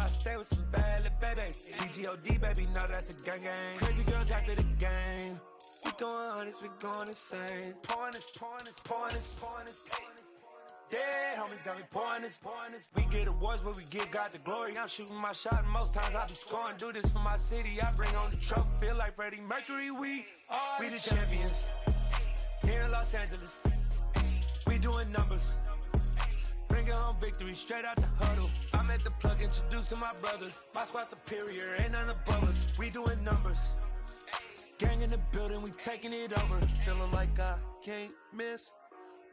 I stay with some bad little baby. TGOD, baby, know that's a gang gang. Crazy girls after the game. We going honest, we going insane. Pouring this. Dead homies got me pouring this. We get awards, but we give God the glory. I'm shooting my shot, and most times I be scoring. Do this for my city, I bring on the trophy. Feel like Freddie Mercury, we the champions. Here in Los Angeles, we doing numbers. Bringing home victory straight out the huddle. I'm at the plug, introduced to my brother. My squad superior, ain't none above us. We doing numbers. Gang in the building, we taking it over. Feeling like I can't miss.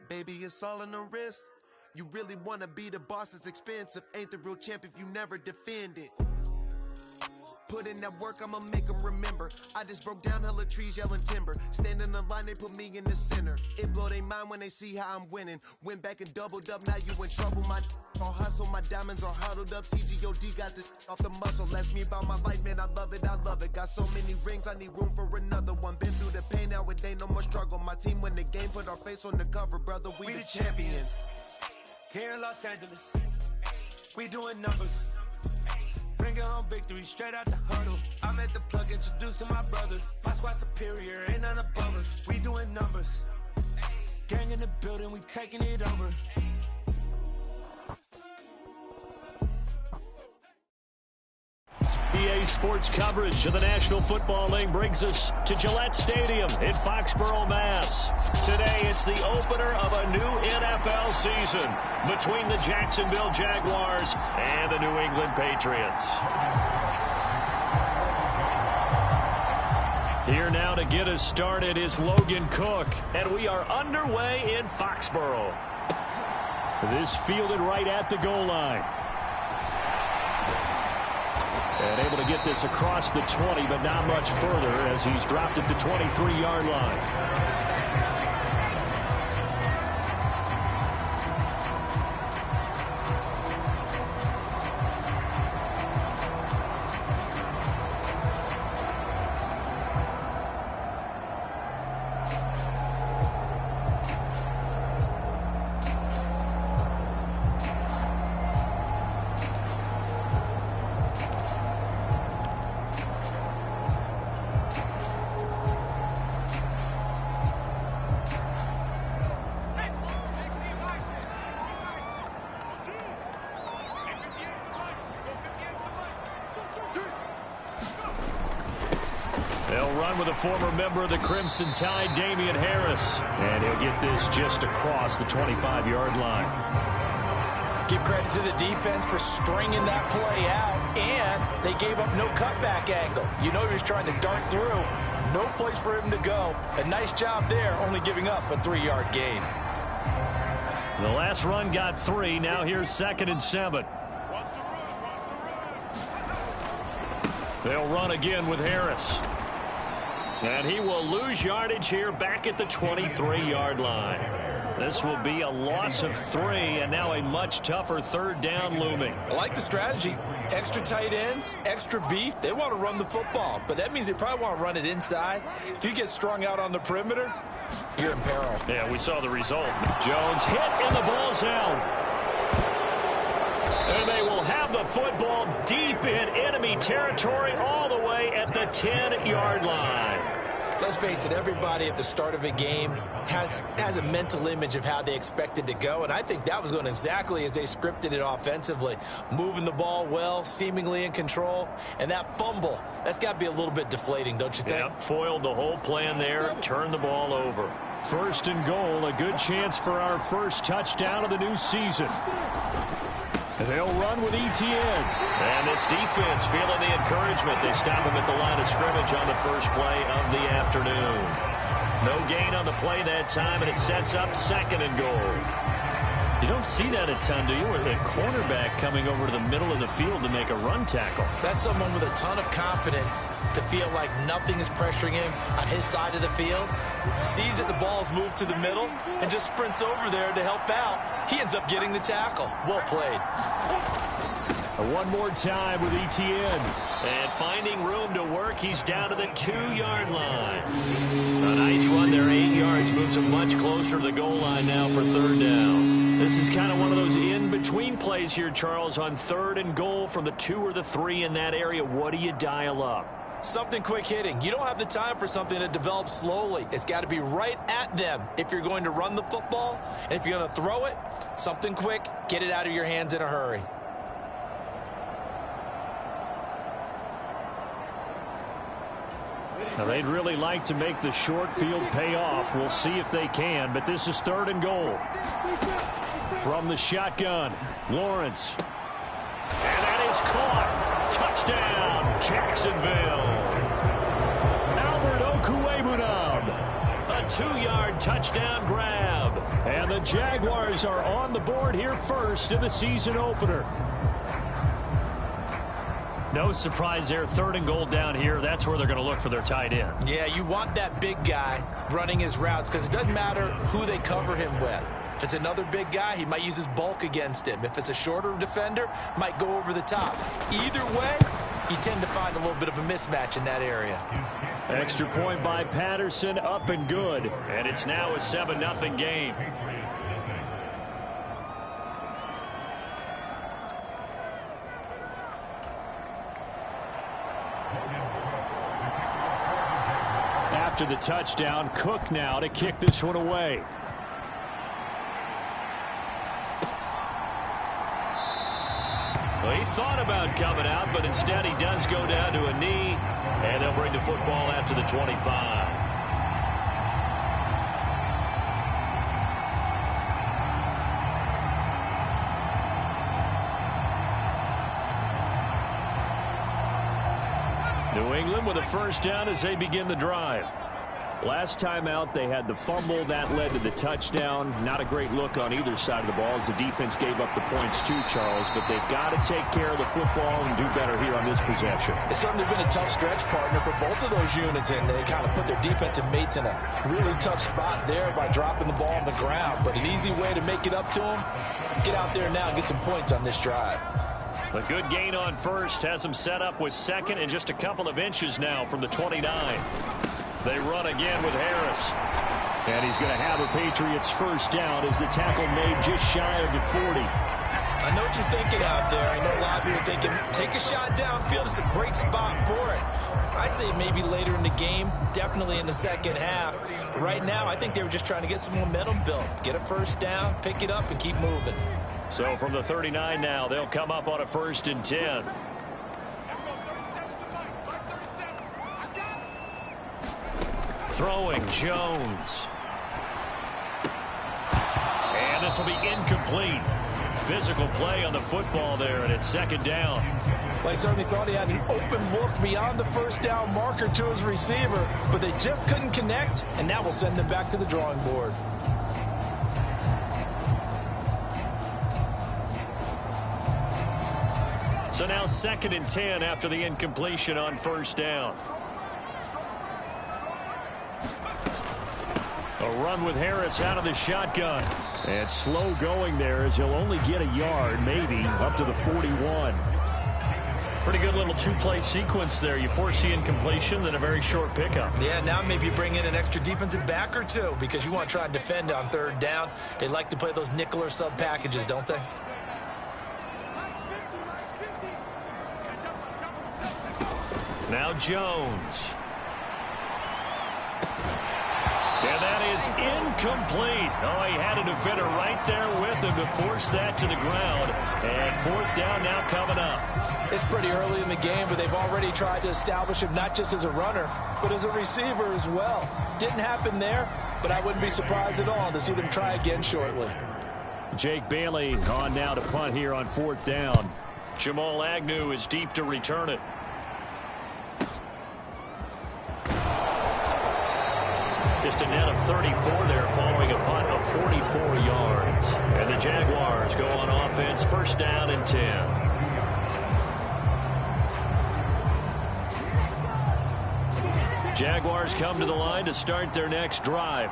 Baby, it's all in the wrist. You really wanna be the boss, it's expensive. Ain't the real champ if you never defend it. Put in that work, I'ma make them remember. I just broke down hella trees, yelling timber. Standing in the line, they put me in the center. It blow their mind when they see how I'm winning. Went back and doubled up, now you in trouble. My all hustle, my diamonds are huddled up. TGOD got this off the muscle. That's me about my life, man, I love it. Got so many rings, I need room for another one. Been through the pain, now it ain't no more struggle. My team win the game, put our face on the cover, brother, we the champions. Here in Los Angeles, we doing numbers. Bringing home victory straight out the huddle. I'm at the plug, introduced to my brother. My squad superior, ain't none above us. We doing numbers. Gang in the building, we taking it over. EA Sports coverage of the National Football League brings us to Gillette Stadium in Foxborough, Mass. Today, it's the opener of a new NFL season between the Jacksonville Jaguars and the New England Patriots. Here now to get us started is Logan Cook, and we are underway in Foxborough. This fielded right at the goal line. And able to get this across the 20, but not much further as he's dropped it to 23-yard line. They'll run with a former member of the Crimson Tide, Damian Harris. And he'll get this just across the 25-yard line. Give credit to the defense for stringing that play out, and they gave up no cutback angle. You know he was trying to dart through. No place for him to go. A nice job there, only giving up a 3-yard gain. The last run got 3. Now here's 2nd and 7. They'll run again with Harris. And he will lose yardage here back at the 23-yard line. This will be a loss of 3, and now a much tougher 3rd down looming. I like the strategy. Extra tight ends, extra beef. They want to run the football, but that means they probably want to run it inside. If you get strung out on the perimeter, you're in peril. Yeah, we saw the result. Jones hit in the ball zone. And they will have the football deep in enemy territory all the way at the 10-yard line. Let's face it, everybody at the start of a game has a mental image of how they expect it to go, and I think that was going exactly as they scripted it offensively. Moving the ball well, seemingly in control, and that fumble, that's got to be a little bit deflating, don't you think? Yep, foiled the whole plan there, turned the ball over. 1st and goal, a good chance for our first touchdown of the new season. They'll run with Etienne. And this defense feeling the encouragement. They stop him at the line of scrimmage on the first play of the afternoon. No gain on the play that time, and it sets up 2nd and goal. You don't see that a ton, do you? With a cornerback coming over to the middle of the field to make a run tackle. That's someone with a ton of confidence to feel like nothing is pressuring him on his side of the field. Sees that the ball's moved to the middle and just sprints over there to help out. He ends up getting the tackle. Well played. One more time with Etienne. And finding room to work, he's down to the 2-yard line. A nice run there, 8 yards. Moves him much closer to the goal line now for 3rd down. This is kind of one of those in-between plays here, Charles, on 3rd and goal from the 2 or the 3 in that area. What do you dial up? Something quick hitting. You don't have the time for something that develops slowly. It's got to be right at them if you're going to run the football. And if you're going to throw it, something quick, get it out of your hands in a hurry. Now, they'd really like to make the short field pay off. We'll see if they can, but this is 3rd and goal. From the shotgun, Lawrence. And that is caught. Touchdown, Jacksonville. Albert Okwuegbunam. A 2-yard touchdown grab. And the Jaguars are on the board here first in the season opener. No surprise there, 3rd and goal down here. That's where they're going to look for their tight end. Yeah, you want that big guy running his routes because it doesn't matter who they cover him with. If it's another big guy, he might use his bulk against him. If it's a shorter defender, might go over the top. Either way, you tend to find a little bit of a mismatch in that area. Extra point by Patterson, up and good. And it's now a 7-0 game. After the touchdown, Cook now to kick this one away. Well, he thought about coming out, but instead he does go down to a knee, and they'll bring the football out to the 25. New England with a first down as they begin the drive. Last time out, they had the fumble. That led to the touchdown. Not a great look on either side of the ball as the defense gave up the points too, Charles. But they've got to take care of the football and do better here on this possession. It's certainly been a tough stretch, partner, for both of those units, and they kind of put their defensive mates in a really tough spot there by dropping the ball on the ground. But an easy way to make it up to them, get out there now and get some points on this drive. A good gain on first has them set up with 2nd and just a couple of inches now from the 29. They run again with Harris. And he's going to have a Patriots first down as the tackle made just shy of the 40. I know what you're thinking out there. I know a lot of you are thinking, take a shot downfield. It's a great spot for it. I'd say maybe later in the game, definitely in the second half. But right now, I think they were just trying to get some momentum built. Get a first down, pick it up, and keep moving. So from the 39 now, they'll come up on a 1st and 10. Throwing Jones. And this will be incomplete. Physical play on the football there, and it's 2nd down. Well, he certainly thought he had an open look beyond the first down marker to his receiver, but they just couldn't connect, and that will send them back to the drawing board. So now 2nd and 10 after the incompletion on first down. A run with Harris out of the shotgun. And slow going there as he'll only get a yard, maybe, up to the 41. Pretty good little 2-play sequence there. You force the incompletion, then a very short pickup. Yeah, now maybe you bring in an extra defensive back or two because you want to try and defend on 3rd down. They like to play those nickel or sub packages, don't they? Now Jones. And that is incomplete. Oh, he had a defender right there with him to force that to the ground. And 4th down now coming up. It's pretty early in the game, but they've already tried to establish him not just as a runner, but as a receiver as well. Didn't happen there, but I wouldn't be surprised at all to see them try again shortly. Jake Bailey on now to punt here on 4th down. Jamal Agnew is deep to return it. Just a net of 34 there following a punt of 44 yards. And the Jaguars go on offense, 1st down and 10. Jaguars come to the line to start their next drive.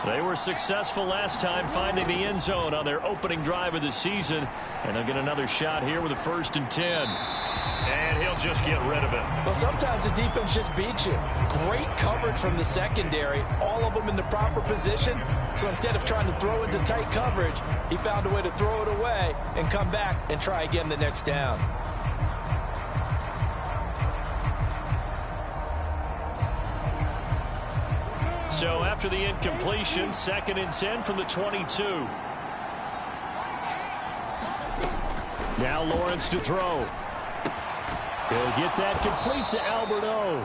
They were successful last time finding the end zone on their opening drive of the season. And they'll get another shot here with a 1st and 10. And he'll just get rid of it. Well, sometimes the defense just beats you. Great coverage from the secondary, all of them in the proper position. So instead of trying to throw into tight coverage, he found a way to throw it away and come back and try again the next down. So after the incompletion, 2nd and 10 from the 22. Now Lawrence to throw. He'll get that complete to Albert O.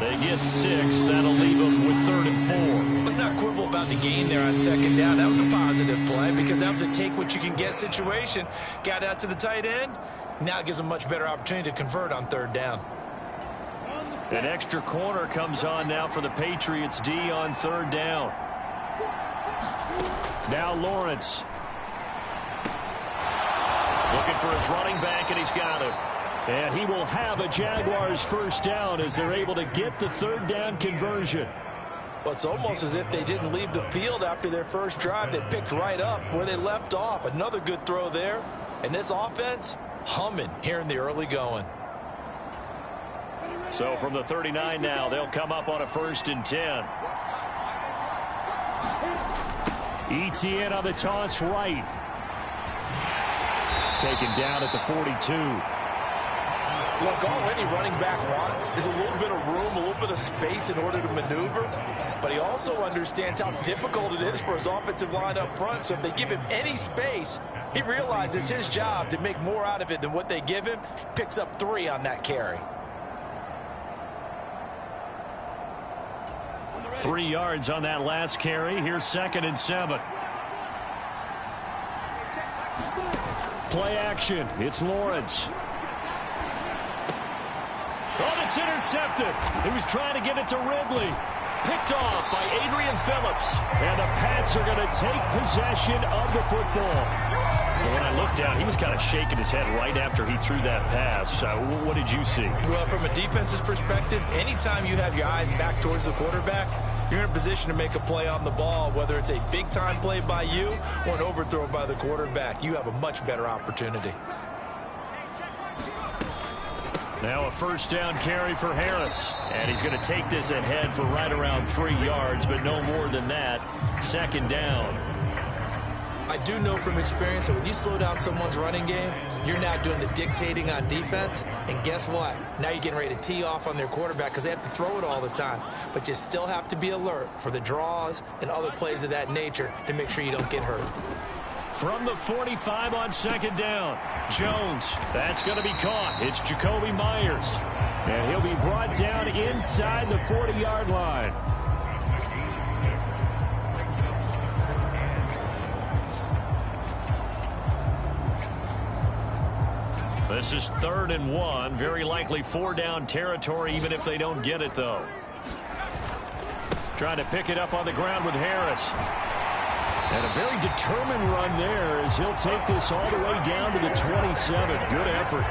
They get 6. That'll leave them with 3rd and 4. Let's not quibble about the gain there on 2nd down. That was a positive play because that was a take-what-you-can-get situation. Got out to the tight end. Now it gives them a much better opportunity to convert on 3rd down. An extra corner comes on now for the Patriots D on 3rd down. Now Lawrence. Looking for his running back, and he's got it. And he will have a Jaguars 1st down as they're able to get the 3rd down conversion. Well, it's almost as if they didn't leave the field after their first drive. They picked right up where they left off. Another good throw there. And this offense, humming here in the early going. So from the 39 now, they'll come up on a 1st and 10. Etienne on the toss right. Taken down at the 42. Look, all any running back wants is a little bit of room, a little bit of space in order to maneuver. But he also understands how difficult it is for his offensive line up front. So if they give him any space, he realizes his job to make more out of it than what they give him. Picks up 3 on that carry. 3 yards on that last carry. Here's 2nd and 7. Play action. It's Lawrence. Oh, it's intercepted. He was trying to get it to Ridley. Picked off by Adrian Phillips. And the Pats are going to take possession of the football. Well, when I looked down, he was kind of shaking his head right after he threw that pass. What did you see? Well, from a defense's perspective, anytime you have your eyes back towards the quarterback, you're in a position to make a play on the ball, whether it's a big-time play by you or an overthrow by the quarterback. You have a much better opportunity. Now a 1st down carry for Harris. And he's going to take this ahead for right around 3 yards, but no more than that. 2nd down. I do know from experience that when you slow down someone's running game, you're now doing the dictating on defense. And guess what? Now you're getting ready to tee off on their quarterback because they have to throw it all the time. But you still have to be alert for the draws and other plays of that nature to make sure you don't get hurt. From the 45 on 2nd down, Jones. That's going to be caught. It's Jacoby Myers. And he'll be brought down inside the 40-yard line. This is 3rd and 1. Very likely 4-down territory, even if they don't get it, though. Trying to pick it up on the ground with Harris. And a very determined run there as he'll take this all the way down to the 27. Good effort.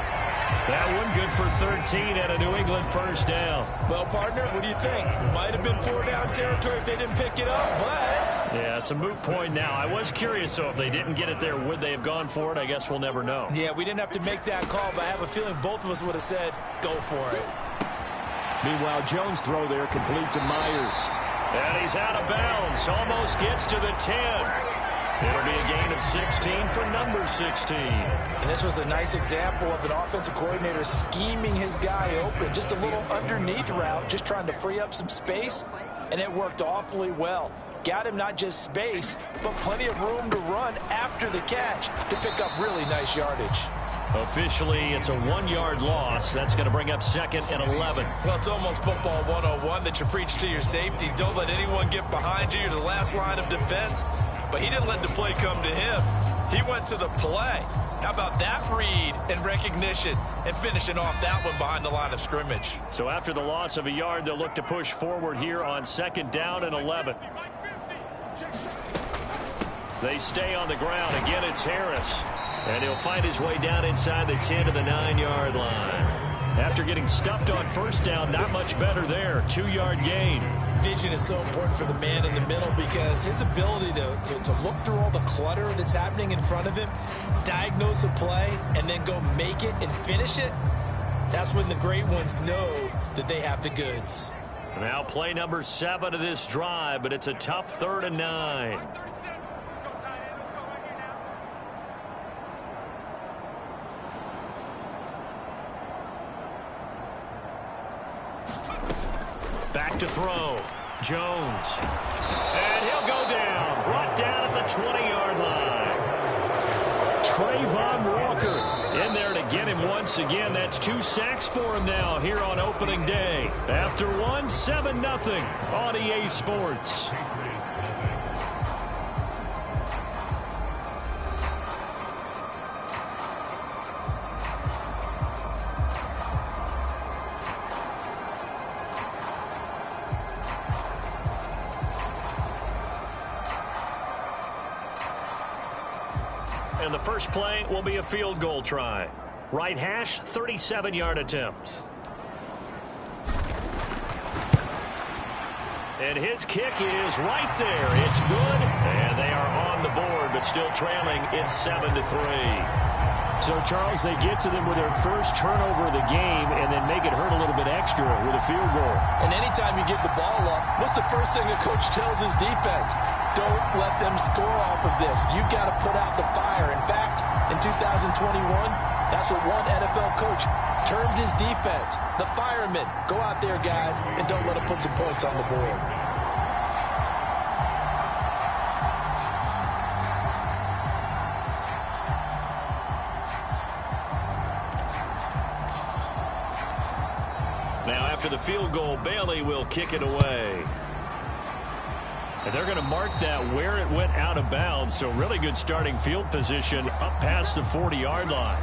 That one good for 13 and a New England 1st down. Well, partner, what do you think? Might have been 4-down territory if they didn't pick it up, but... Yeah, it's a moot point now. I was curious, so if they didn't get it there, would they have gone for it? I guess we'll never know. Yeah, we didn't have to make that call, but I have a feeling both of us would have said, go for it. Meanwhile, Jones' throw there complete to Myers. And he's out of bounds. Almost gets to the 10. It'll be a gain of 16 for number 16. And this was a nice example of an offensive coordinator scheming his guy open. Just a little underneath route, just trying to free up some space. And it worked awfully well. Got him not just space, but plenty of room to run after the catch to pick up really nice yardage. Officially, it's a 1-yard loss. That's going to bring up 2nd and 11. Well, it's almost football 101 that you preach to your safeties. Don't let anyone get behind you. You're the last line of defense. But he didn't let the play come to him. He went to the play. How about that read and recognition and finishing off that one behind the line of scrimmage? So after the loss of a yard, they'll look to push forward here on 2nd down and 11. They stay on the ground. Again, it's Harris. And he'll find his way down inside the 10 to the 9-yard line. After getting stuffed on 1st down, not much better there. 2-yard gain. Vision is so important for the man in the middle because his ability to look through all the clutter that's happening in front of him, diagnose a play, and then go make it and finish it, That's when the great ones know that they have the goods. Now play number 7 of this drive, but it's a tough 3rd and 9. Back to throw. Jones. And he'll go down. Brought down at the 20-yard line. Trayvon Walker in there to get him once again. That's 2 sacks for him now here on opening day. After 7-0 on EA Sports. And the first play will be a field goal try. Right hash, 37-yard attempt. And his kick is right there. It's good. And they are on the board, but still trailing. It's 7-3. So, Charles, they get to them with their first turnover of the game and then make it hurt a little bit extra with a field goal. And anytime you give the ball up, what's the first thing a coach tells his defense? Don't let them score off of this. You've got to put out the fire. In fact, in 2021, that's what one NFL coach termed his defense. The firemen. Go out there, guys, and don't let them put some points on the board. Now, after the field goal, Bailey will kick it away. And they're going to mark that where it went out of bounds. So really good starting field position up past the 40-yard line.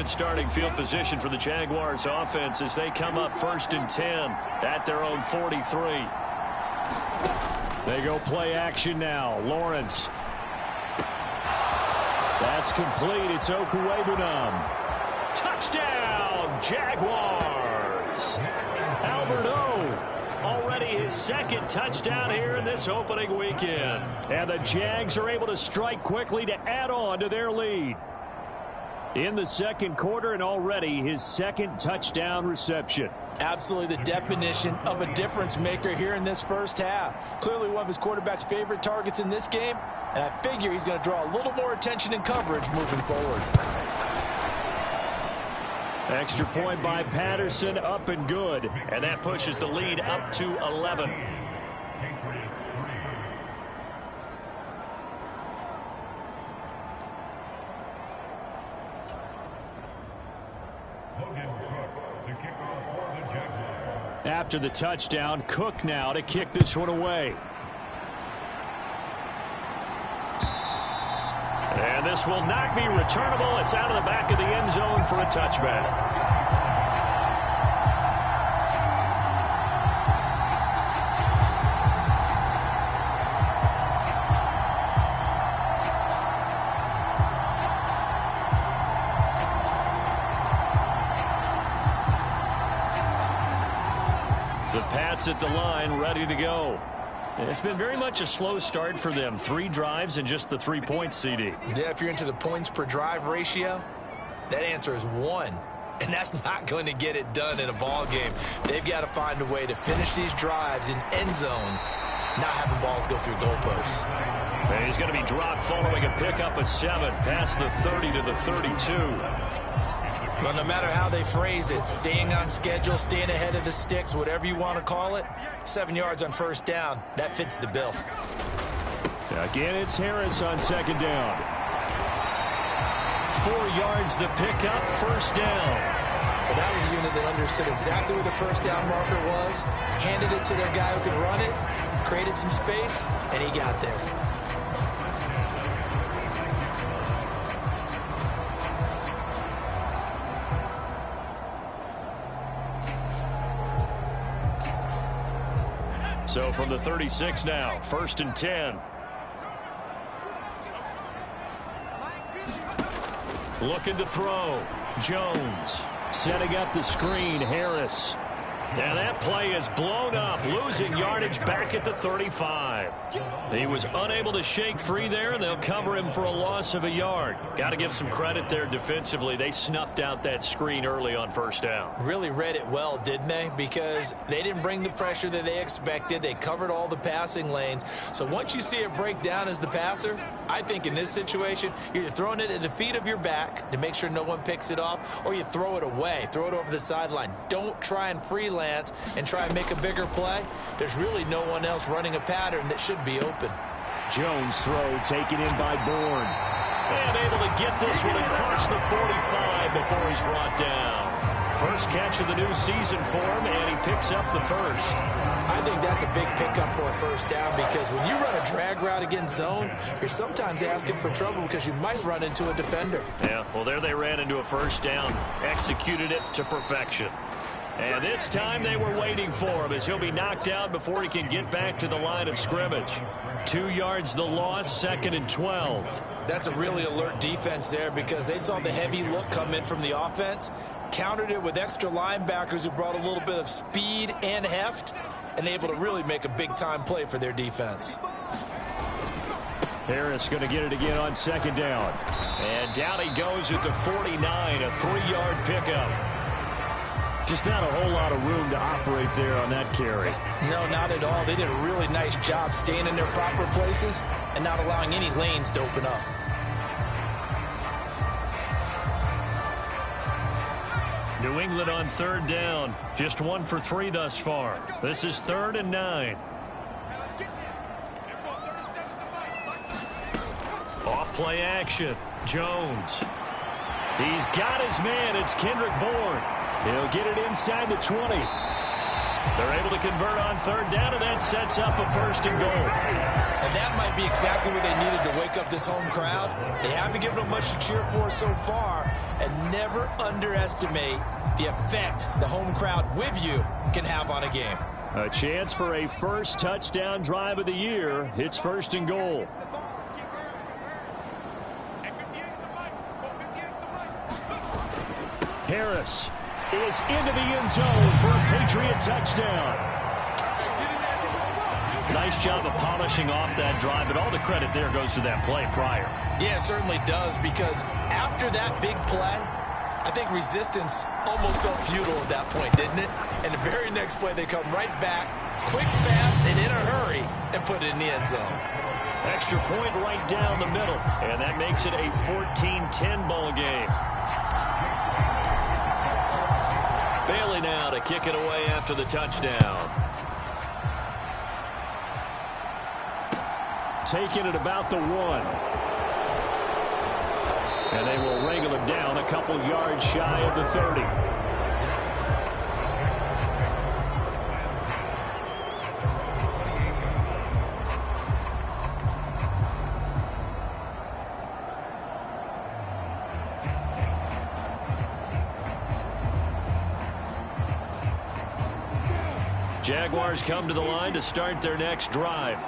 Starting field position for the Jaguars offense as they come up 1st and 10 at their own 43. They go play action now. Lawrence. That's complete. It's Okwuegbunam. Touchdown, Jaguars. Albert O. Already his 2nd touchdown here in this opening weekend. And the Jags are able to strike quickly to add on to their lead. In the 2nd quarter, and already his 2nd touchdown reception. Absolutely the definition of a difference maker here in this first half. Clearly one of his quarterback's favorite targets in this game, and I figure he's going to draw a little more attention and coverage moving forward. Extra point by Patterson, up and good. And that pushes the lead up to 11. After the touchdown, Cook now to kick this one away. And this will not be returnable. It's out of the back of the end zone for a touchback. At the line, ready to go. It's been very much a slow start for them. 3 drives and just the 3 points, CD. Yeah, if you're into the points per drive ratio, that answer is 1. And that's not going to get it done in a ball game. They've got to find a way to finish these drives in end zones, not having balls go through goalposts. And he's going to be dropped following a pickup of 7 past the 30 to the 32. Well, no matter how they phrase it, staying on schedule, staying ahead of the sticks, whatever you want to call it, 7 yards on first down, that fits the bill. Again, it's Harris on 2nd down. 4 yards the pickup, first down. Well, that was a unit that understood exactly where the first down marker was, handed it to their guy who could run it, created some space, and he got there. So from the 36 now, 1st and 10. Looking to throw. Jones. Setting up the screen. Harris. Now that play is blown up, losing yardage back at the 35. He was unable to shake free there, and they'll cover him for a loss of a yard. Got to give some credit there defensively. They snuffed out that screen early on first down. Really read it well, didn't they? Because they didn't bring the pressure that they expected. They covered all the passing lanes. So once you see it break down as the passer, I think in this situation, you're either throwing it at the feet of your back to make sure no one picks it off, or you throw it away, throw it over the sideline. Don't try and freelance and try and make a bigger play. There's really no one else running a pattern that should be open. Jones throw taken in by Bourne. And able to get this one across the 45 before he's brought down. First catch of the new season for him, and he picks up the first. I think that's a big pickup for a first down, because when you run a drag route against zone, you're sometimes asking for trouble because you might run into a defender. Yeah, well, there they ran into a first down, executed it to perfection. And this time they were waiting for him as he'll be knocked out before he can get back to the line of scrimmage. 2 yards the loss, 2nd and 12. That's a really alert defense there, because they saw the heavy look come in from the offense, countered it with extra linebackers who brought a little bit of speed and heft, and able to really make a big-time play for their defense. Harris going to get it again on 2nd down. And down he goes at the 49, a 3-yard pickup. Just not a whole lot of room to operate there on that carry. No, not at all. They did a really nice job staying in their proper places and not allowing any lanes to open up. New England on 3rd down. Just 1 for 3 thus far. This is 3rd and 9. Off play action. Jones. He's got his man. It's Kendrick Bourne. He'll get it inside the 20. They're able to convert on 3rd down, and that sets up a 1st and goal. And that might be exactly what they needed to wake up this home crowd. They haven't given them much to cheer for so far, and never underestimate the effect the home crowd with you can have on a game. A chance for a first touchdown drive of the year. It's 1st and goal. Harris is into the end zone for a Patriot touchdown. Nice job of polishing off that drive, but all the credit there goes to that play prior. Yeah, it certainly does, because after that big play, I think resistance almost felt futile at that point, didn't it? And the very next play, they come right back, quick, fast, and in a hurry, and put it in the end zone. Extra point right down the middle, and that makes it a 14-10 ball game. Bailey now to kick it away after the touchdown. Taking it about the 1. And they will wrangle him down a couple yards shy of the 30. Jaguars come to the line to start their next drive.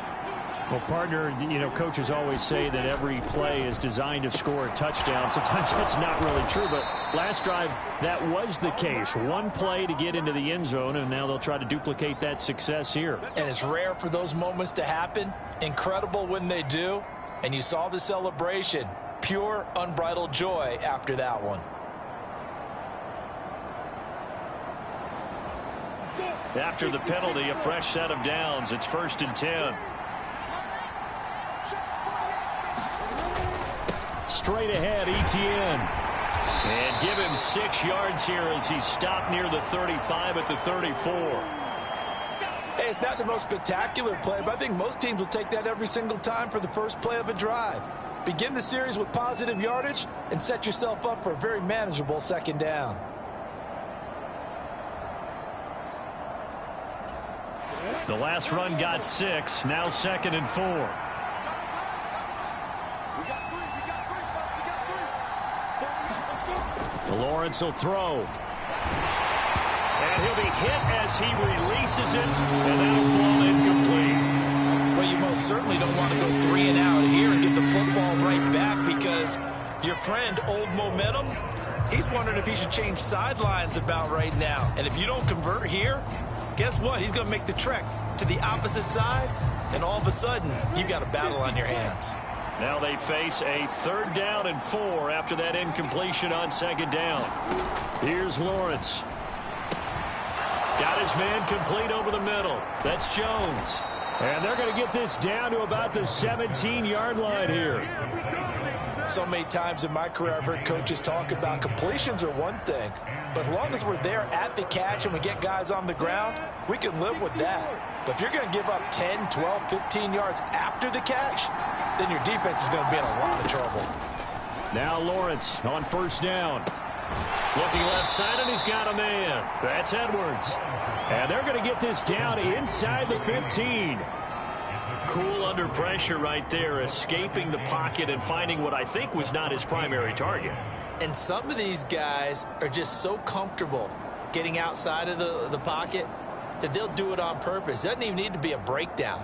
Well, partner, you know, coaches always say that every play is designed to score a touchdown. Sometimes that's not really true, but last drive, that was the case. One play to get into the end zone, and now they'll try to duplicate that success here. And it's rare for those moments to happen. Incredible when they do. And you saw the celebration. Pure, unbridled joy after that one. After the penalty, a fresh set of downs. It's 1st and 10. Straight ahead, Etienne. And give him 6 yards here as he's stopped near the 35 at the 34. Hey, it's not the most spectacular play, but I think most teams will take that every single time for the first play of a drive. Begin the series with positive yardage and set yourself up for a very manageable 2nd down. The last run got 6. Now 2nd and 4. Lawrence will throw. And he'll be hit as he releases it. And that'll fall incomplete. Well, you most certainly don't want to go 3 and out here and get the football right back, because Your friend, Old Momentum, he's wondering if he should change sidelines about right now. And if you don't convert here, guess what? He's going to make the trek to the opposite side, and all of a sudden, you've got a battle on your hands. Now they face a 3rd down and 4 after that incompletion on 2nd down. Here's Lawrence. Got his man complete over the middle. That's Jones. And they're going to get this down to about the 17-yard line here. So many times in my career I've heard coaches talk about completions are one thing, but as long as we're there at the catch and we get guys on the ground, we can live with that. But if you're going to give up 10, 12, 15 yards after the catch, then your defense is going to be in a lot of trouble. Now Lawrence on 1st down. Looking left side, and he's got a man. That's Edwards. And they're going to get this down inside the 15. Cool under pressure right there, escaping the pocket and finding what I think was not his primary target. And some of these guys are just so comfortable getting outside of the pocket that they'll do it on purpose. It doesn't even need to be a breakdown.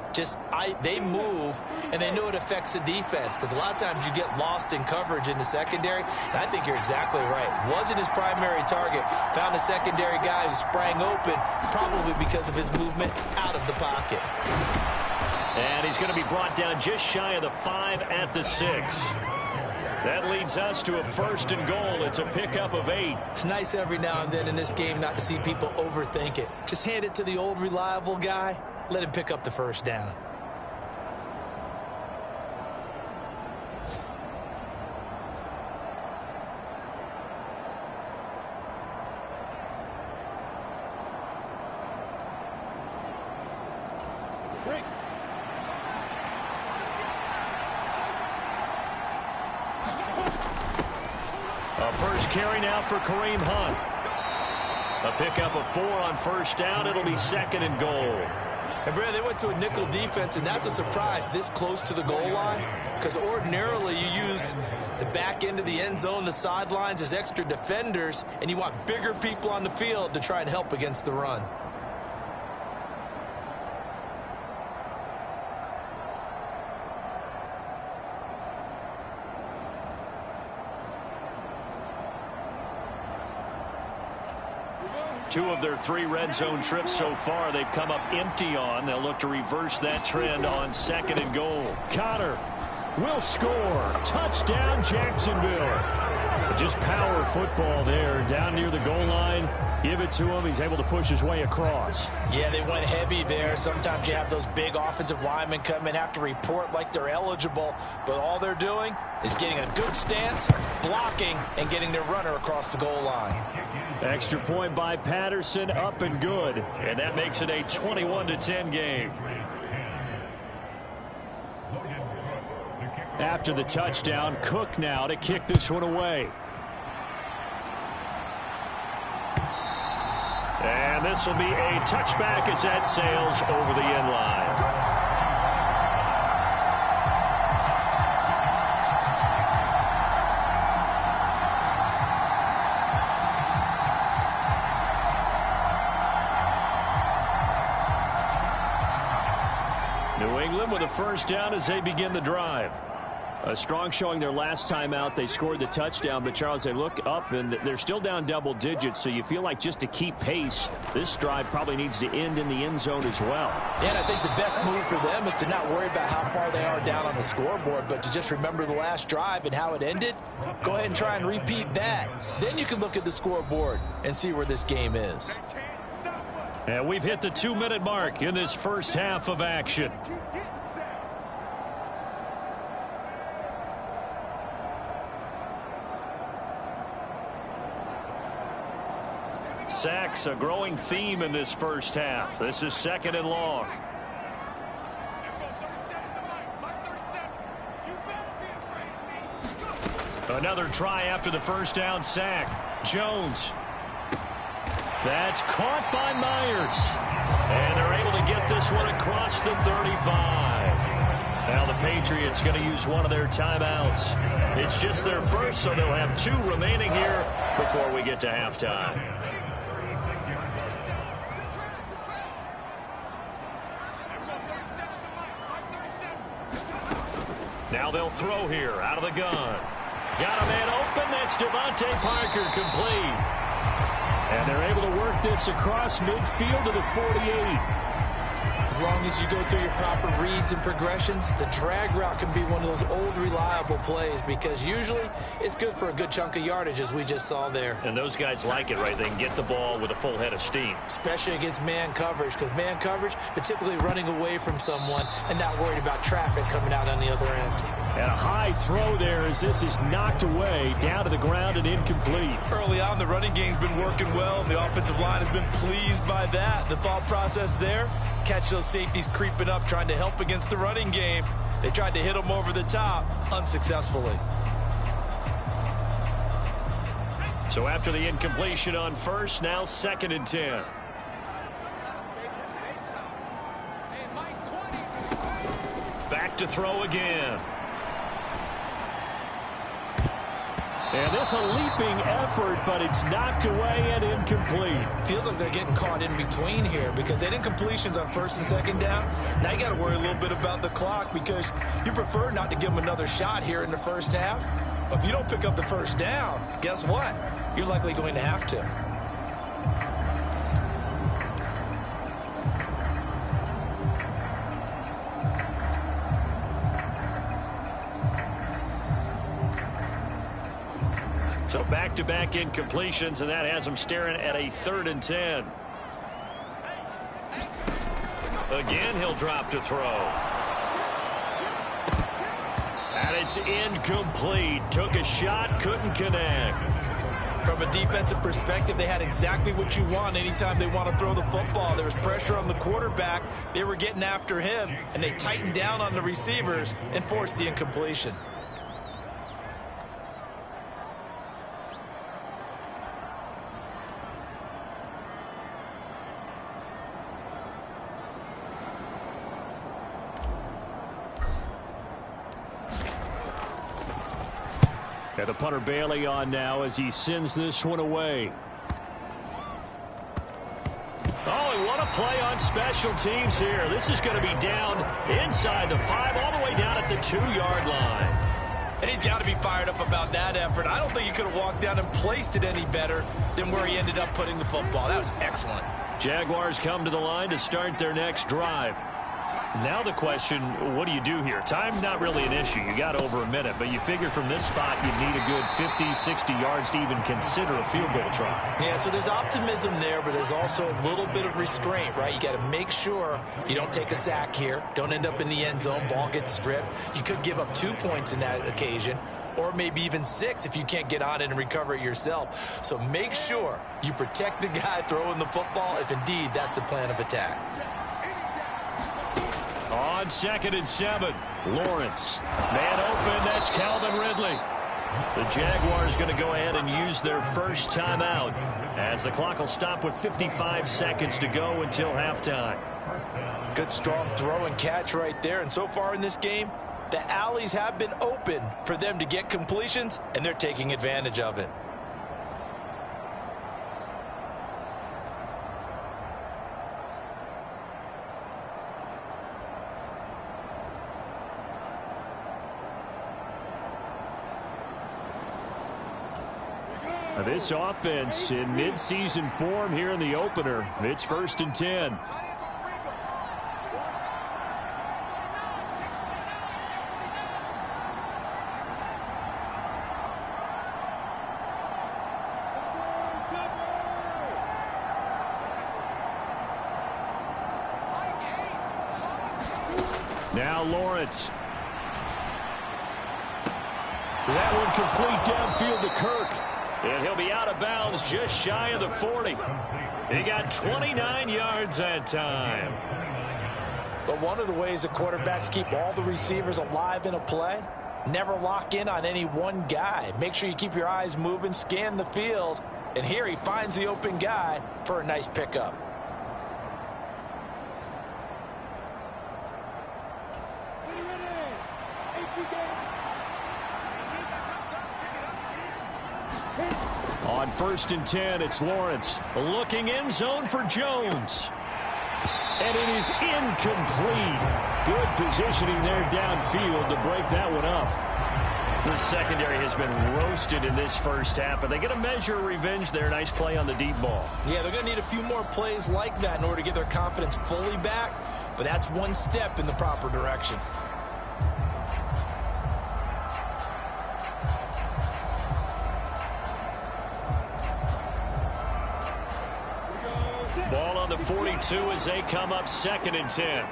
They move, and they know it affects the defense, because a lot of times you get lost in coverage in the secondary, and I think you're exactly right. Wasn't his primary target. Found a secondary guy who sprang open, probably because of his movement out of the pocket. And he's going to be brought down just shy of the 5 at the 6. That leads us to a 1st and goal. It's a pickup of 8. It's nice every now and then in this game not to see people overthink it. Just hand it to the old reliable guy. Let him pick up the 1st down. A first carry now for Kareem Hunt. A pickup of 4 on 1st down. It'll be 2nd and goal. And Brad, they went to a nickel defense, and that's a surprise this close to the goal line, because ordinarily you use the back end of the end zone, the sidelines as extra defenders, and you want bigger people on the field to try and help against the run. Two of their 3 red zone trips so far they've come up empty on. They'll look to reverse that trend on 2nd and goal. Connor will score. Touchdown, Jacksonville. Just power football there down near the goal line. Give it to him. He's able to push his way across. Yeah, they went heavy there. Sometimes you have those big offensive linemen come in, have to report like they're eligible, but all they're doing is getting a good stance, blocking, and getting their runner across the goal line. Extra point by Patterson, up and good. And that makes it a 21-10 game. After the touchdown, Cook now to kick this one away. And this will be a touchback as that sails over the end line. New England with a 1st down as they begin the drive. A strong showing their last time out. They scored the touchdown, but Charles, they look up and they're still down double digits, so you feel like just to keep pace, this drive probably needs to end in the end zone as well. Yeah, and I think the best move for them is to not worry about how far they are down on the scoreboard, but to just remember the last drive and how it ended. Go ahead and try and repeat that. Then you can look at the scoreboard and see where this game is. And we've hit the 2-minute mark in this first half of action. Sacks, a growing theme in this first half. This is 2nd and long. Another try after the 1st down sack. Jones. That's caught by Myers. And they're able to get this one across the 35. Now the Patriots going to use one of their timeouts. It's just their first, so they'll have 2 remaining here before we get to halftime. Now they'll throw here out of the gun. Got a man open. That's Devontae Parker, complete. And they're able to work this across midfield to the 48. As long as you go through your proper reads and progressions, the drag route can be one of those old reliable plays because usually it's good for a good chunk of yardage, as we just saw there. And those guys like it, right? They can get the ball with a full head of steam. Especially against man coverage, because man coverage, they're typically running away from someone and not worried about traffic coming out on the other end. And a high throw there as this is knocked away, down to the ground and incomplete. Early on, the running game's been working well, and the offensive line has been pleased by that. The thought process there, catch those safeties creeping up, trying to help against the running game. They tried to hit them over the top, unsuccessfully. So after the incompletion on first, now 2nd and 10. Back to throw again. And this a leaping effort, but it's knocked away and incomplete. Feels like they're getting caught in between here because they didn't completions on 1st and 2nd down. Now you got to worry a little bit about the clock because you prefer not to give them another shot here in the first half. But if you don't pick up the first down, guess what? You're likely going to have to. So back-to-back incompletions, and that has them staring at a 3rd and 10. Again, he'll drop to throw. And it's incomplete. Took a shot, couldn't connect. From a defensive perspective, they had exactly what you want anytime they want to throw the football. There was pressure on the quarterback. They were getting after him, and they tightened down on the receivers and forced the incompletion. And the punter Bailey on now as he sends this one away. Oh, and what a play on special teams here. This is going to be down inside the 5, all the way down at the 2-yard line. And he's got to be fired up about that effort. I don't think he could have walked down and placed it any better than where he ended up putting the football. That was excellent. Jaguars come to the line to start their next drive. Now the question, what do you do here? Time not really an issue. You got over a minute, but you figure from this spot you'd need a good 50, 60 yards to even consider a field goal try. Yeah, so there's optimism there, but there's also a little bit of restraint, right? You got to make sure you don't take a sack here. Don't end up in the end zone. Ball gets stripped. You could give up 2 points in that occasion, or maybe even 6 if you can't get on it and recover it yourself. So make sure you protect the guy throwing the football if indeed that's the plan of attack. On 2nd and 7, Lawrence. Man open, that's Calvin Ridley. The Jaguars going to go ahead and use their first timeout as the clock will stop with 55 seconds to go until halftime. Good strong throw and catch right there. And so far in this game, the alleys have been open for them to get completions, and they're taking advantage of it. This offense in mid-season form here in the opener. It's 1st and 10. Now Lawrence. That one complete downfield to Kirk. And he'll be out of bounds just shy of the 40. He got 29 yards that time. But one of the ways the quarterbacks keep all the receivers alive in a play, never lock in on any one guy. Make sure you keep your eyes moving, scan the field. And here he finds the open guy for a nice pickup. On 1st and 10, it's Lawrence looking end zone for Jones. And it is incomplete. Good positioning there downfield to break that one up. The secondary has been roasted in this first half, but they get a measure of revenge there. Nice play on the deep ball. Yeah, they're going to need a few more plays like that in order to get their confidence fully back, but that's one step in the proper direction. Ball on the 42 as they come up 2nd and 10.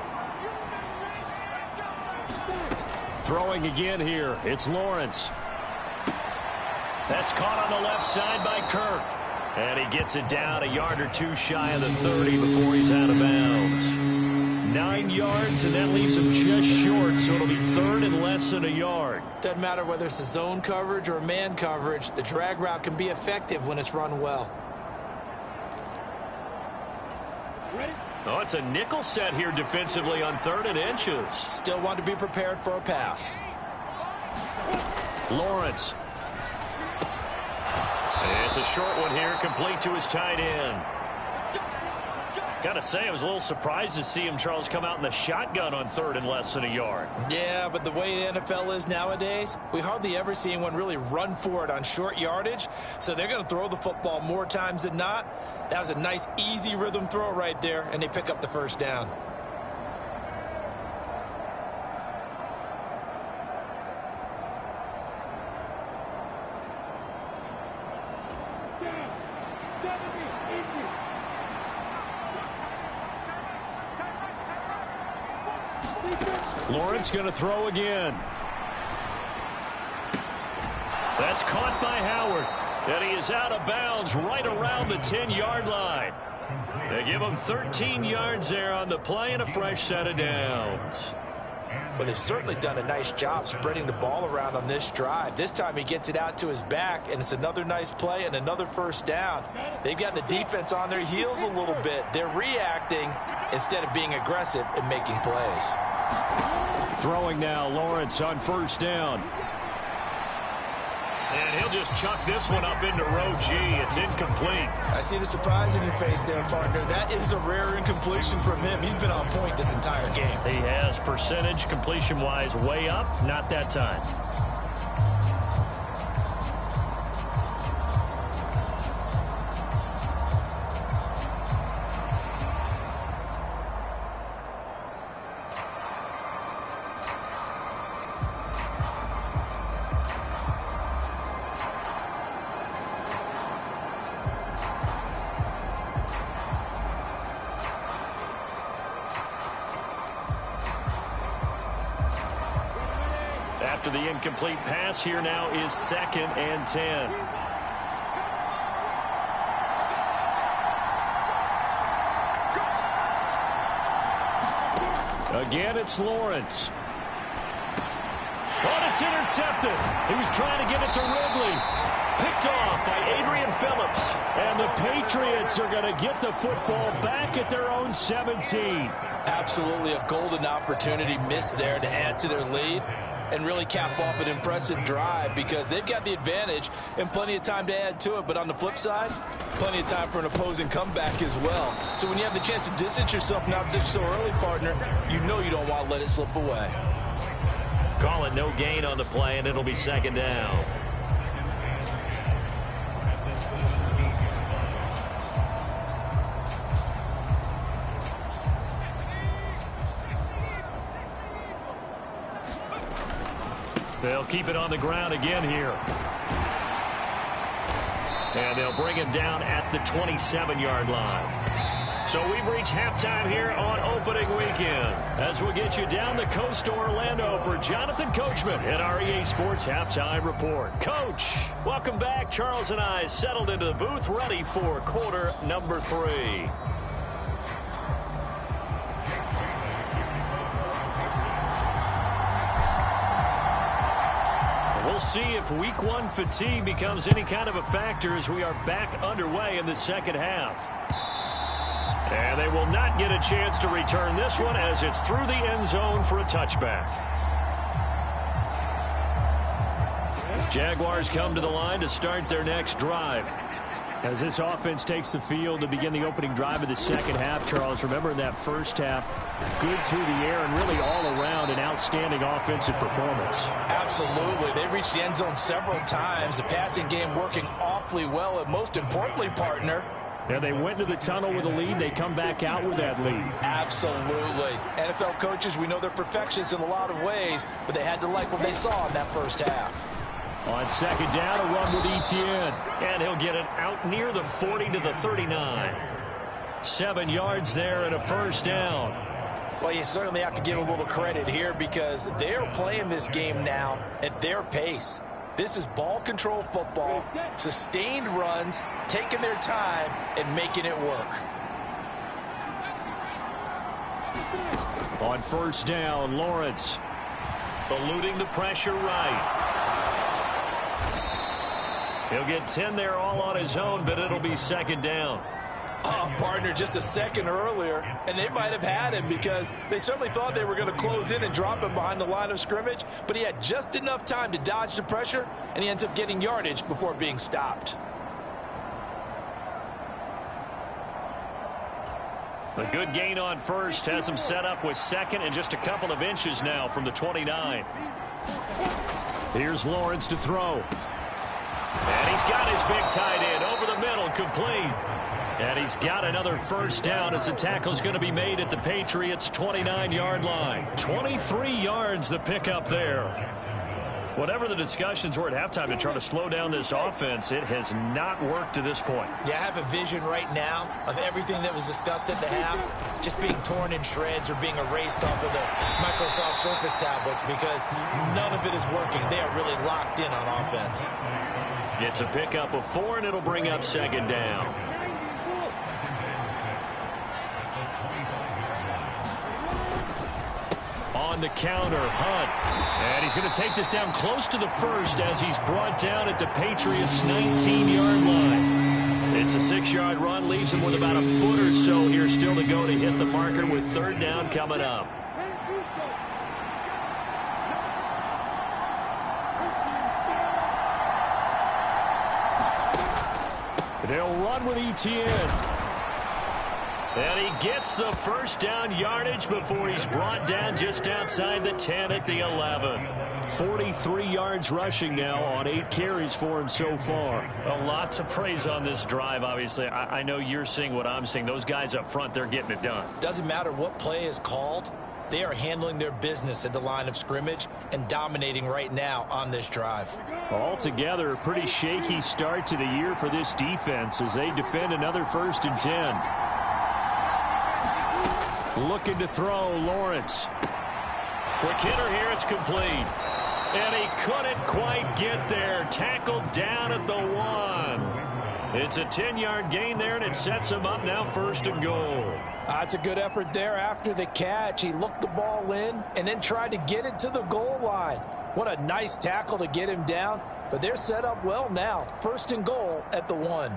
Throwing again here. It's Lawrence. That's caught on the left side by Kirk. And he gets it down a yard or two shy of the 30 before he's out of bounds. 9 yards, and that leaves him just short, so it'll be 3rd and less than a yard. Doesn't matter whether it's a zone coverage or a man coverage. The drag route can be effective when it's run well. Oh, it's a nickel set here defensively on 3rd and inches. Still want to be prepared for a pass. Lawrence. It's a short one here, complete to his tight end. Got to say, I was a little surprised to see him, Charles, come out in the shotgun on 3rd and less than a yard. Yeah, but the way the NFL is nowadays, we hardly ever see anyone really run for it on short yardage. So they're going to throw the football more times than not. That was a nice, easy rhythm throw right there, and they pick up the first down. Lawrence going to throw again. That's caught by Howard. And he is out of bounds right around the 10-yard line. They give him 13 yards there on the play and a fresh set of downs. Well, they've certainly done a nice job spreading the ball around on this drive. This time he gets it out to his back, and it's another nice play and another first down. They've got the defense on their heels a little bit. They're reacting instead of being aggressive and making plays. Throwing now, Lawrence on first down. And he'll just chuck this one up into row G. It's incomplete. I see the surprise in your face there, partner. That is a rare incompletion from him. He's been on point this entire game. He has percentage completion-wise way up. Not that time. After the incomplete pass, here now is 2nd and 10. Again, it's Lawrence. Oh, it's intercepted. He was trying to give it to Ridley. Picked off by Adrian Phillips. And the Patriots are going to get the football back at their own 17. Absolutely a golden opportunity missed there to add to their lead and really cap off an impressive drive, because they've got the advantage and plenty of time to add to it. But on the flip side, plenty of time for an opposing comeback as well. So when you have the chance to distance yourself from opposition so early, partner, you know you don't want to let it slip away. Call it no gain on the play, and it'll be 2nd down. They'll keep it on the ground again here. And they'll bring him down at the 27-yard line. So we've reached halftime here on opening weekend, as we'll get you down the coast to Orlando for Jonathan Coachman at our EA Sports Halftime Report. Coach, welcome back. Charles and I settled into the booth, ready for quarter number 3. We'll see if week 1 fatigue becomes any kind of a factor as we are back underway in the second half. And they will not get a chance to return this one, as it's through the end zone for a touchback. Jaguars come to the line to start their next drive. As this offense takes the field to begin the opening drive of the second half, Charles, remember in that first half, good through the air and really all around an outstanding offensive performance. Absolutely. They reached the end zone several times. The passing game working awfully well. And most importantly, partner, yeah, they went to the tunnel with a lead. They come back out with that lead. Absolutely. NFL coaches, we know they're perfectionists in a lot of ways, but they had to like what they saw in that first half. On second down, a run with Etienne. And he'll get it out near the 40 to the 39. 7 yards there and a first down. Well, you certainly have to give a little credit here because they're playing this game now at their pace. This is ball control football, sustained runs, taking their time and making it work. On first down, Lawrence eluding the pressure right. He'll get 10 there all on his own, but it'll be second down. Oh, partner, just a second earlier, and they might have had him because they certainly thought they were going to close in and drop him behind the line of scrimmage, but he had just enough time to dodge the pressure, and he ends up getting yardage before being stopped. A good gain on first has him set up with second and just a couple of inches now from the 29. Here's Lawrence to throw. And he's got his big tight end over the middle, complete. And he's got another first down as the tackle's going to be made at the Patriots' 29-yard line. 23 yards the pickup there. Whatever the discussions were at halftime to try to slow down this offense, it has not worked to this point. Yeah, I have a vision right now of everything that was discussed at the half just being torn in shreds or being erased off of the Microsoft Surface tablets because none of it is working. They are really locked in on offense. It's a pickup of 4, and it'll bring up second down. On the counter, Hunt. And he's going to take this down close to the first as he's brought down at the Patriots' 19-yard line. It's a 6-yard run, leaves him with about a foot or so here still to go to hit the marker with third down coming up. They'll run with Etienne. And he gets the first down yardage before he's brought down just outside the 10 at the 11. 43 yards rushing now on 8 carries for him so far. A lot to praise on this drive, obviously. I know you're seeing what I'm seeing. Those guys up front, they're getting it done. Doesn't matter what play is called. They are handling their business at the line of scrimmage and dominating right now on this drive. Altogether, a pretty shaky start to the year for this defense as they defend another 1st and 10. Looking to throw, Lawrence. Quick hitter here, it's complete. And he couldn't quite get there. Tackled down at the 1. It's a 10-yard gain there, and it sets him up now 1st and goal. That's a good effort there after the catch. He looked the ball in and then tried to get it to the goal line. What a nice tackle to get him down. But they're set up well now. 1st and goal at the 1.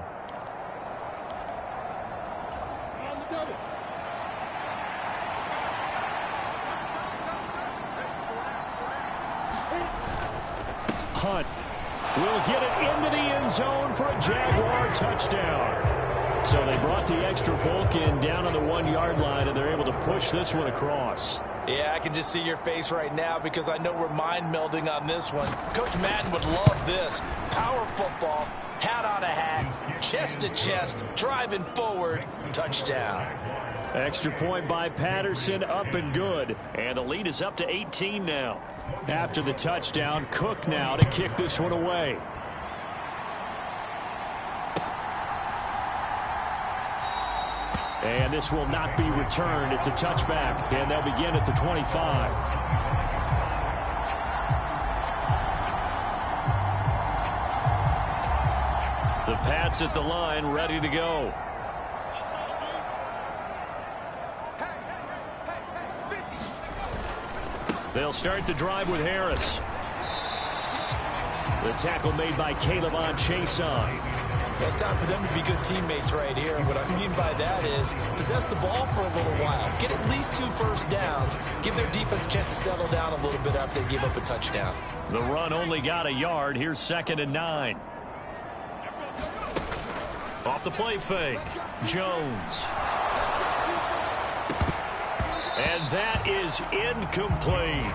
Hunt will get it into the end zone for a Jaguar touchdown. So they brought the extra bulk in down on the 1-yard line, and they're able to push this one across. Yeah, I can just see your face right now because I know we're mind melding on this one. Coach Madden would love this. Power football, hat on a hat, chest to chest, driving forward, touchdown. Extra point by Patterson, up and good. And the lead is up to 18 now. After the touchdown, Cook now to kick this one away. And this will not be returned. It's a touchback, and they'll begin at the 25. The Pats at the line, ready to go. They'll start the drive with Harris. The tackle made by Caleb on Chason. It's time for them to be good teammates right here. What I mean by that is possess the ball for a little while. Get at least 2 first downs. Give their defense a chance to settle down a little bit after they give up a touchdown. The run only got a yard. Here's 2nd and 9. off the play fake. Jones. And that is incomplete.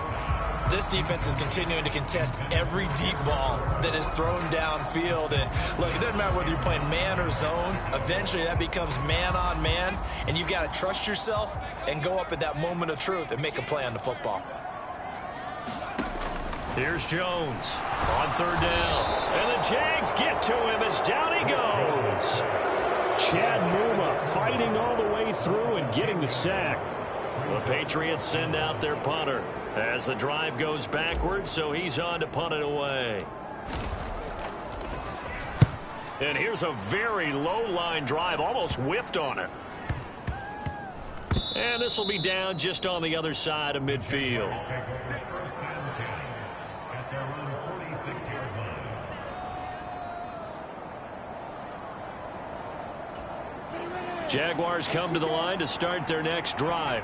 This defense is continuing to contest every deep ball that is thrown downfield. And look, it doesn't matter whether you're playing man or zone. Eventually that becomes man on man, and you've got to trust yourself and go up at that moment of truth and make a play on the football. Here's Jones on third down. And the Jags get to him as down he goes. Chad Muma fighting all the way through and getting the sack. The Patriots send out their punter as the drive goes backwards, so he's on to punt it away. And here's a very low-line drive, almost whiffed on it. And this will be down just on the other side of midfield. Jaguars come to the line to start their next drive.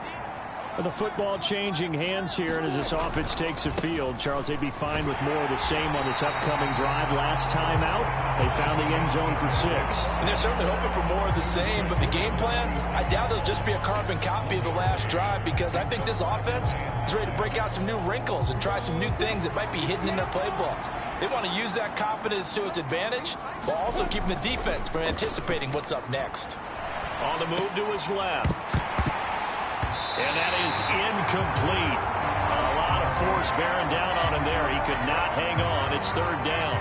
The football changing hands here, and as this offense takes the field, Charles, they'd be fine with more of the same on this upcoming drive. Last time out, they found the end zone for 6. And they're certainly hoping for more of the same, but the game plan, I doubt it'll just be a carbon copy of the last drive, because I think this offense is ready to break out some new wrinkles and try some new things that might be hidden in their playbook. They want to use that confidence to its advantage while also keeping the defense from anticipating what's up next. On the move to his left. And that is incomplete. A lot of force bearing down on him there. He could not hang on. It's third down.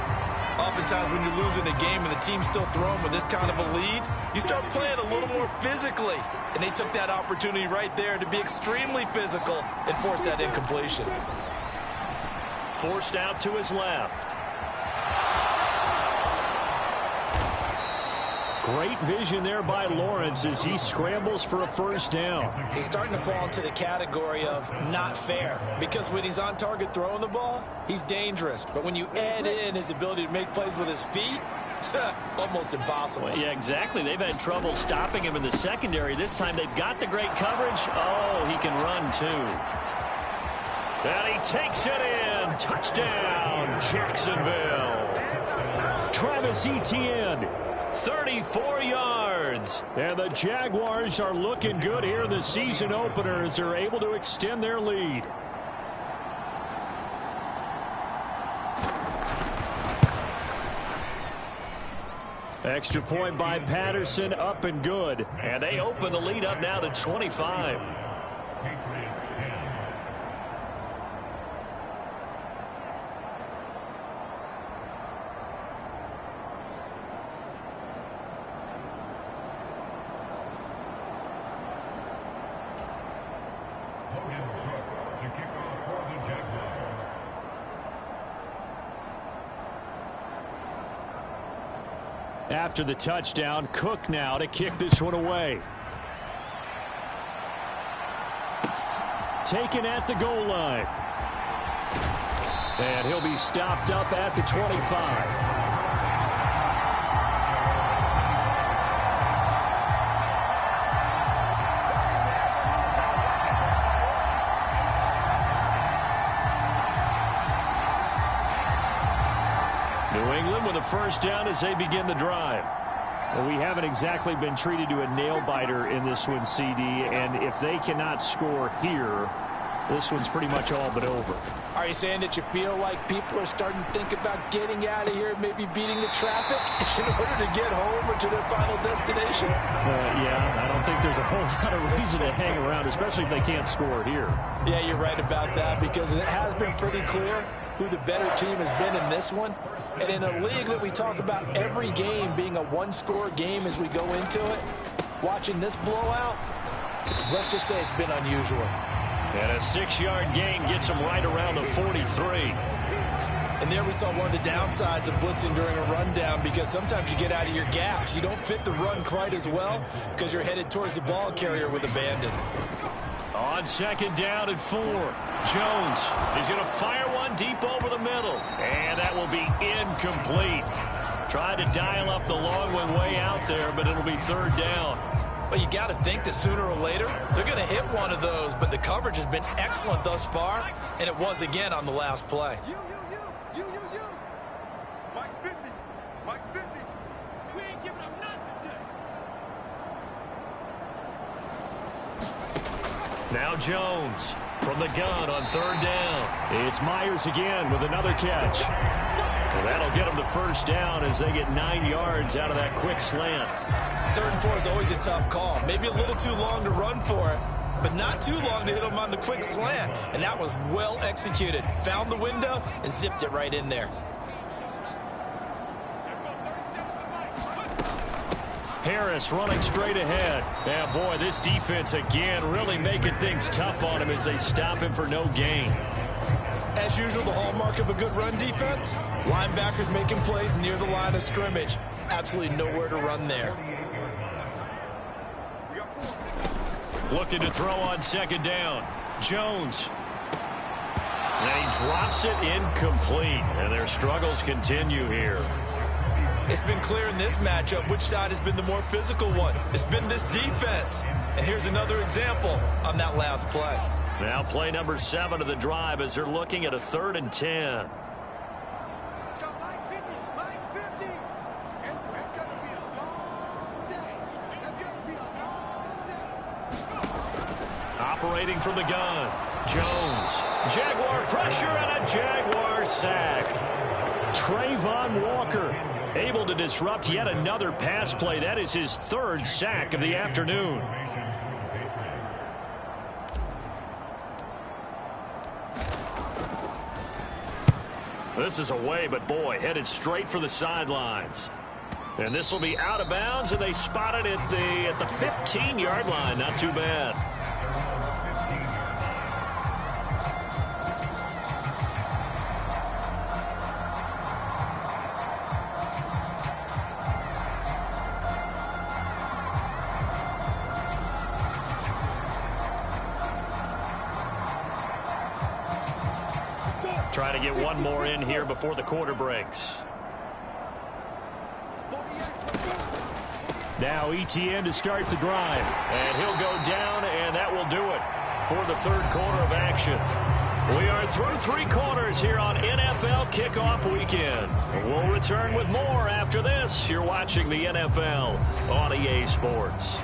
Oftentimes when you're losing a game and the team's still throwing with this kind of a lead, you start playing a little more physically. And they took that opportunity right there to be extremely physical and force that incompletion. Forced out to his left. Great vision there by Lawrence as he scrambles for a first down. He's starting to fall into the category of not fair, because when he's on target throwing the ball, he's dangerous. But when you add in his ability to make plays with his feet, almost impossible. Well, yeah, exactly. They've had trouble stopping him in the secondary. This time they've got the great coverage. Oh, he can run too. And he takes it in. Touchdown, Jacksonville. Travis Etienne. 34 yards. And the Jaguars are looking good here in the season opener as they're able to extend their lead. Extra point by Patterson, up and good. And they open the lead up now to 25. After the touchdown, Cook now to kick this one away. Taken at the goal line. And he'll be stopped up at the 25. With a first down as they begin the drive. Well, we haven't exactly been treated to a nail-biter in this one, CD, and if they cannot score here, this one's pretty much all but over. Are you saying that you feel like people are starting to think about getting out of here, maybe beating the traffic in order to get home or to their final destination? Yeah, I don't think there's a whole lot of reason to hang around, especially if they can't score here. Yeah, you're right about that, because it has been pretty clear who the better team has been in this one. And in a league that we talk about every game being a one-score game as we go into it, watching this blowout, let's just say it's been unusual. And a 6-yard gain gets him right around the 43. And there we saw one of the downsides of blitzing during a rundown, because sometimes you get out of your gaps. You don't fit the run quite as well because you're headed towards the ball carrier with abandon. On second down and 4, Jones is going to fire one deep over the middle. And that will be incomplete. Tried to dial up the long one way out there, but it'll be third down. Well, you got to think that sooner or later they're going to hit one of those, but the coverage has been excellent thus far, and it was again on the last play. Mike's 50. Mike's 50. Now Jones from the gun on third down. It's Myers again with another catch. And that'll get them the first down as they get 9 yards out of that quick slant. 3rd and 4 is always a tough call. Maybe a little too long to run for it, but not too long to hit them on the quick slant. And that was well executed. Found the window and zipped it right in there. Harris running straight ahead. Yeah, boy, this defense again really making things tough on him as they stop him for no gain. As usual, the hallmark of a good run defense, linebackers making plays near the line of scrimmage. Absolutely nowhere to run there. Looking to throw on 2nd down. Jones. And he drops it incomplete. And their struggles continue here. It's been clear in this matchup which side has been the more physical one. It's been this defense. And here's another example on that last play. Now play number 7 of the drive as they're looking at a 3rd and 10. Let's go, line 50, line 50. It's going to be a long day. It's going to be a long day. Operating from the gun. Jones. Jaguar pressure and a Jaguar sack. Trayvon Walker able to disrupt yet another pass play. That is his 3rd sack of the afternoon. This is away, but boy, headed straight for the sidelines. And this will be out of bounds, and they spot it at the 15-yard line. Not too bad. Trying to get one more in here before the quarter breaks. Now ETN to start the drive. And he'll go down, and that will do it for the 3rd quarter of action. We are through 3 quarters here on NFL Kickoff Weekend. We'll return with more after this. You're watching the NFL on EA Sports.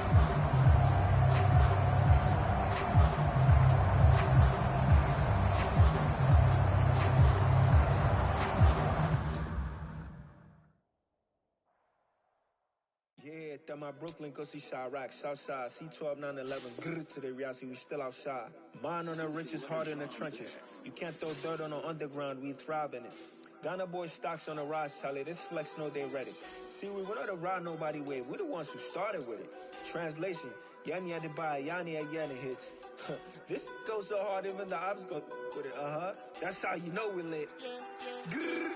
My Brooklyn, go see Chirac, Southside, C12, 911, grrr to the reality, we still outside. Mine on the riches, hard in the trenches. You can't throw dirt on the underground, we thrive in it. Ghana boys stocks on the rise, Charlie, this flex know they ready. See, we were not a ride nobody wave, we the ones who started with it. Translation, Yanni had to buy, Yanni at Yanni hits. This goes so hard, even the ops go with it, That's how you know we lit. Grrr,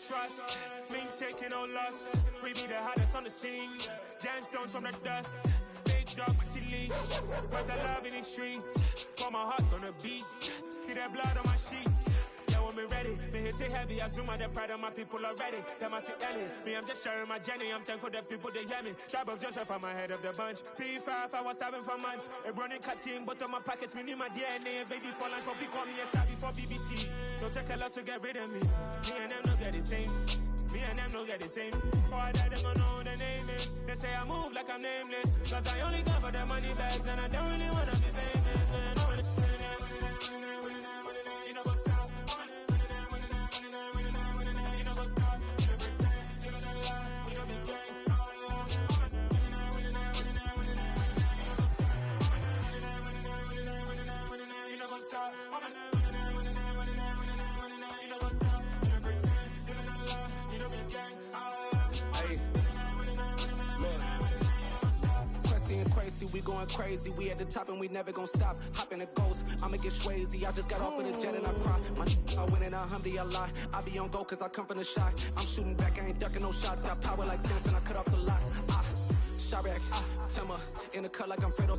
trust, me taking no loss. We be the hottest on the scene. Gemstones from the dust. Big dog, but she leash. Cause the love in the streets. Got my heart on the beat. See that blood on my sheets. Yeah, when me ready, me hit it heavy. I zoom out the pride of my people already. Tell my Ellie, me I'm just sharing my journey. I'm thankful the people they hear me. Tribe of Joseph, I'm ahead of the bunch. P5, I was starving for months. A running cutscene, but on my pockets, me need my DNA. Baby for lunch, but we call me a star before BBC. Don't take a lot to get rid of me. Me and them don't get the same. Me and them don't get the same. Boy, that them gonna know who the name is. They say I move like I'm nameless. Cause I only come for the money bags and I don't really wanna be famous. You know what's up? You know what's up? You pretend, you know the lie, you know the gang. You know what's up? Tracy, we going crazy. We at the top and we never gonna stop. Hop in a ghost, I'ma get Swayze. I just got off of the jet and I cry. I win in a Humvee, I lie. I be on go cause I come from the shot. I'm shooting back, I ain't ducking no shots. Got power like Samson, I cut off the locks. Chirac, Timmer, in the cut like I'm Fredo.